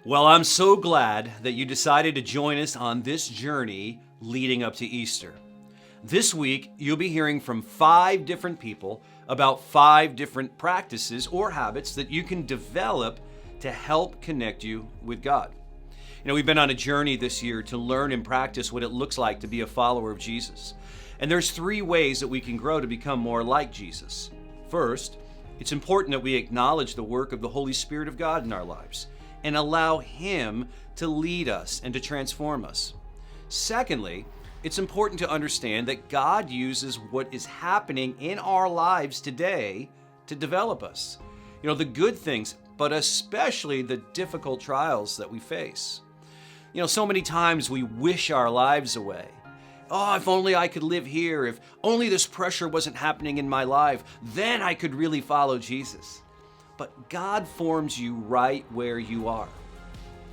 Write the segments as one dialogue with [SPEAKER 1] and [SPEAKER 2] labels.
[SPEAKER 1] Well, I'm so glad that you decided to join us on this journey leading up to Easter. This week, you'll be hearing from 5 different people about 5 different practices or habits that you can develop to help connect you with God. You know, we've been on a journey this year to learn and practice what it looks like to be a follower of Jesus. And there's 3 ways that we can grow to become more like Jesus. First, it's important that we acknowledge the work of the Holy Spirit of God in our lives and allow Him to lead us and to transform us. Secondly, it's important to understand that God uses what is happening in our lives today to develop us. You know, the good things, but especially the difficult trials that we face. You know, so many times we wish our lives away. Oh, if only I could live here. If only this pressure wasn't happening in my life, then I could really follow Jesus. But God forms you right where you are.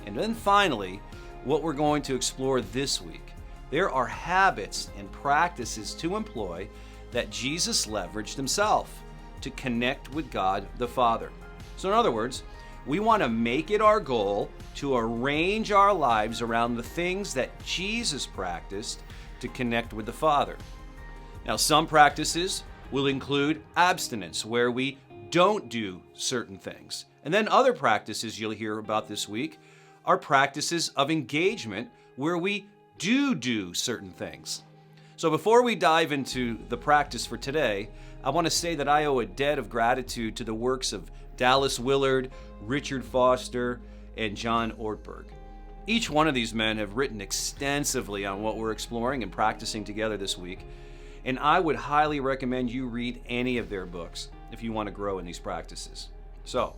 [SPEAKER 1] And then finally, what we're going to explore this week, there are habits and practices to employ that Jesus leveraged himself to connect with God the Father. So in other words, we want to make it our goal to arrange our lives around the things that Jesus practiced to connect with the Father. Now, some practices will include abstinence, where we don't do certain things. And then other practices you'll hear about this week are practices of engagement, where we do certain things. So before we dive into the practice for today, I want to say that I owe a debt of gratitude to the works of Dallas Willard, Richard Foster, and John Ortberg. Each one of these men have written extensively on what we're exploring and practicing together this week, and I would highly recommend you read any of their books if you want to grow in these practices. So,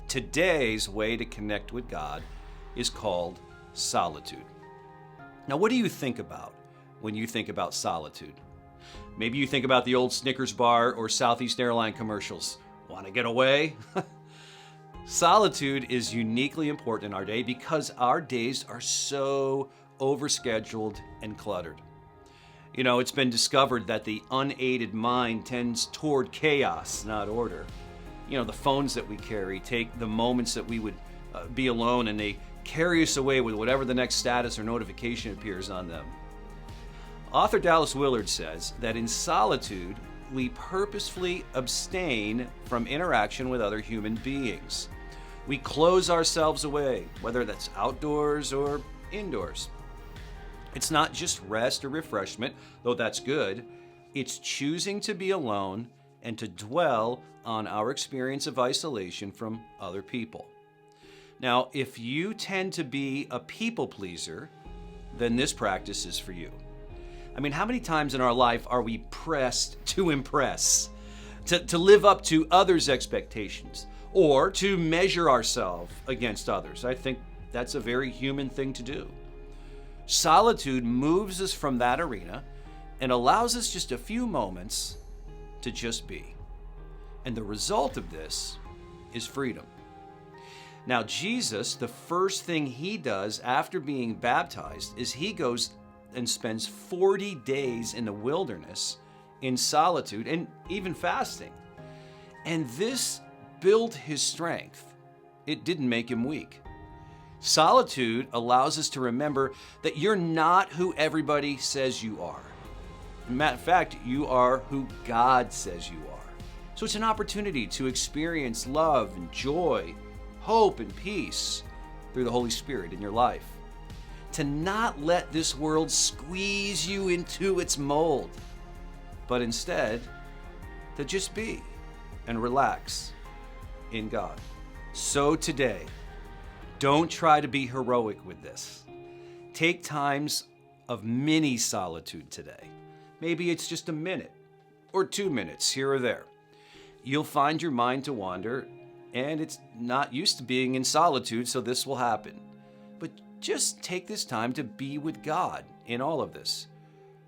[SPEAKER 1] today's way to connect with God is called solitude. Now, what do you think about when you think about solitude? Maybe you think about the old Snickers bar or Southeast Airline commercials. Want to get away? Solitude is uniquely important in our day because our days are so overscheduled and cluttered. You know, it's been discovered that the unaided mind tends toward chaos, not order. You know, the phones that we carry take the moments that we would be alone, and they carry us away with whatever the next status or notification appears on them. Author Dallas Willard says that in solitude, we purposefully abstain from interaction with other human beings. We close ourselves away, whether that's outdoors or indoors. It's not just rest or refreshment, though that's good. It's choosing to be alone and to dwell on our experience of isolation from other people. Now, if you tend to be a people pleaser, then this practice is for you. I mean, how many times in our life are we pressed to impress, to live up to others' expectations, or to measure ourselves against others? I think that's a very human thing to do. Solitude moves us from that arena and allows us just a few moments to just be. And the result of this is freedom. Now, Jesus, the first thing he does after being baptized is he goes and spends 40 days in the wilderness in solitude and even fasting. And this built his strength. It didn't make him weak. Solitude allows us to remember that you're not who everybody says you are. In fact, you are who God says you are. So it's an opportunity to experience love and joy, hope and peace through the Holy Spirit in your life. To not let this world squeeze you into its mold, but instead to just be and relax in God. So today, don't try to be heroic with this. Take times of mini solitude today. Maybe it's just a minute or 2 minutes here or there. You'll find your mind to wander, and it's not used to being in solitude, so this will happen. But just take this time to be with God in all of this.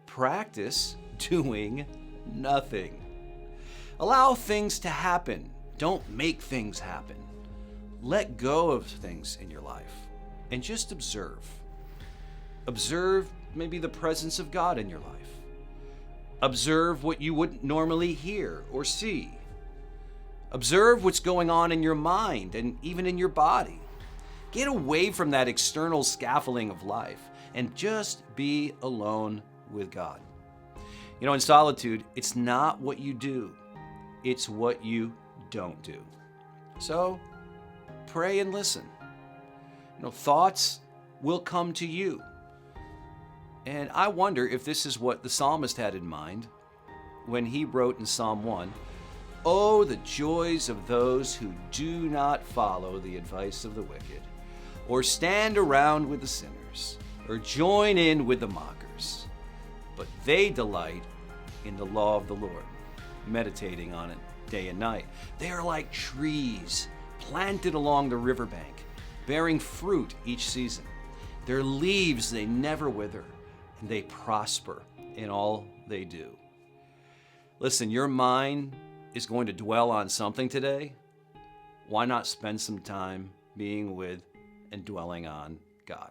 [SPEAKER 1] Practice doing nothing. Allow things to happen. Don't make things happen. Let go of things in your life and just observe. Observe maybe the presence of God in your life. Observe what you wouldn't normally hear or see. Observe what's going on in your mind and even in your body. Get away from that external scaffolding of life and just be alone with God. You know, in solitude, it's not what you do, it's what you don't do. So pray and listen. You know, thoughts will come to you. And I wonder if this is what the psalmist had in mind when he wrote in Psalm 1, "Oh, the joys of those who do not follow the advice of the wicked, or stand around with the sinners, or join in with the mockers. But they delight in the law of the Lord, meditating on it day and night. They are like trees planted along the riverbank, bearing fruit each season. Their leaves, they never wither, and they prosper in all they do." Listen, your mind is going to dwell on something today. Why not spend some time being with and dwelling on God?